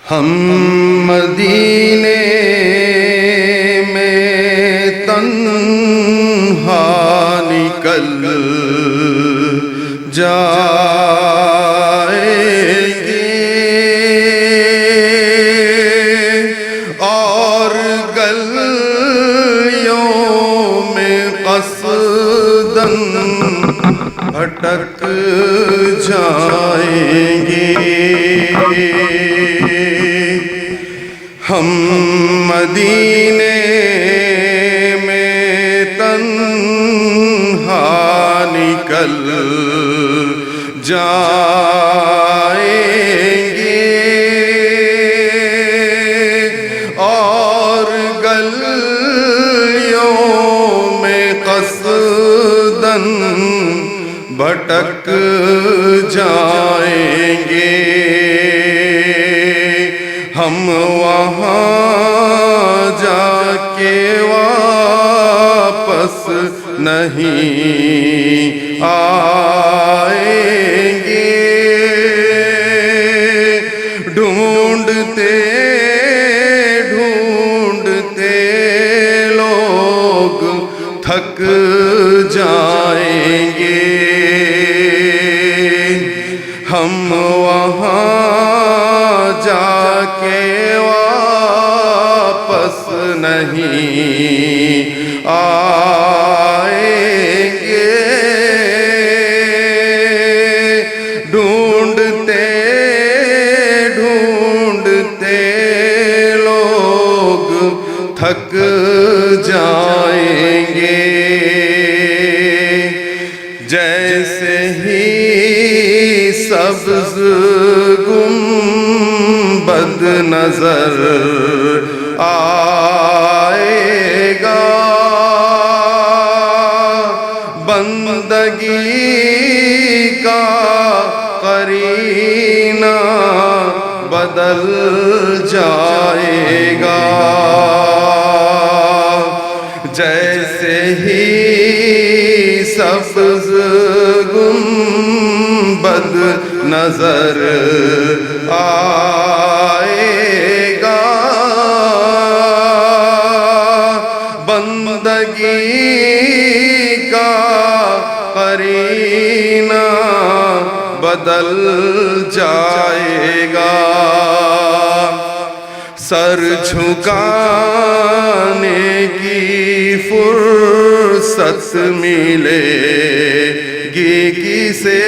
ہم مدینے میں تنہا نکل جائیں گے اور گلیوں میں قصداً بھٹک جائیں گے۔ ہم مدینے میں تنہا نکل جائیں گے اور گلیوں میں قصداً بھٹک جائیں گے۔ ہم وہاں جا کے واپس نہیں آئیں گے۔ ڈھونڈتے ڈھونڈتے لوگ تھک جائیں گے۔ ہم وہاں جا کے واپس نہیں آئیں گے۔ ڈھونڈتے ڈھونڈتے لوگ تھک جائیں گے۔ جیسے ہی سبز گنبد نظر آئے گا، بندگی کا قرینہ بدل جائے گا۔ جیسے ہی سبز گنبد نظر آئے گا، بندگی کا قرینہ بدل جائے گا۔ سر جھکانے کی فرصت ملے گی کسے،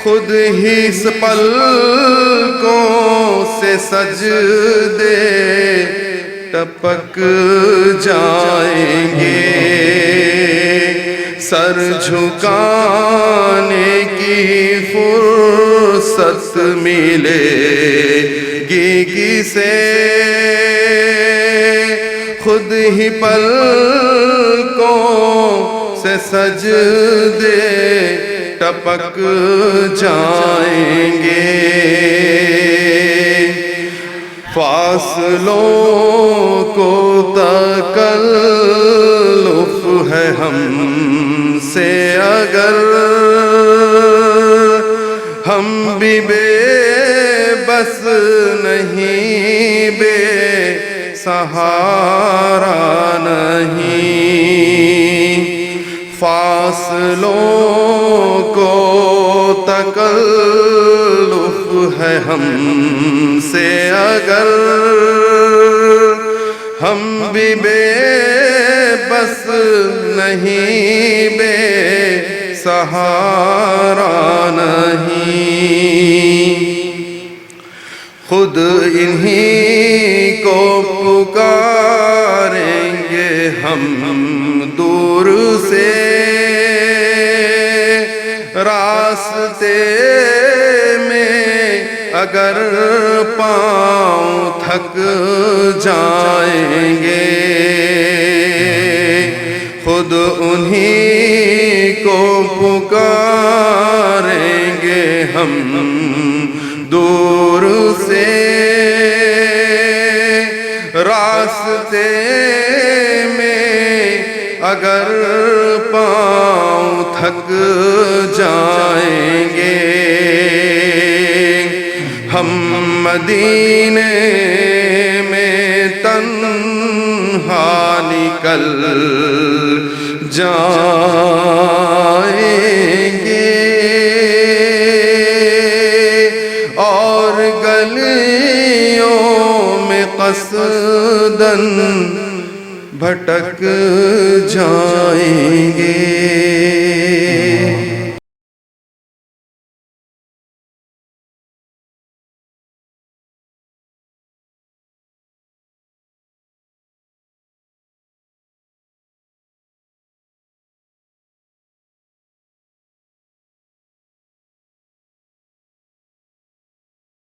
خود ہی اس پلکوں سے سجدے ٹپک جائیں گے۔ سر جھکانے کی فرصت ملے گی کسے، خود ہی پلکوں سے سجدے ٹپک جائیں گے۔ فاصلوں کو تکلف ہے ہم سے اگر، ہم بھی بے بس نہیں، بے سہارا نہیں۔ فاصلوں کو تکلف ہے ہم سے اگر، ہم بھی بے بس نہیں، بے سہارا نہیں۔ خود انہی کو پکاریں گے ہم دور سے، راستے میں اگر پاؤں تھک جائیں گے۔ خود انہی کو پکاریں گے ہم دور سے، راستے میں اگر پاؤں تھک جائیں گے۔ مدینے میں تنہا نکل جائیں گے اور گلیوں میں قصداً بھٹک جائیں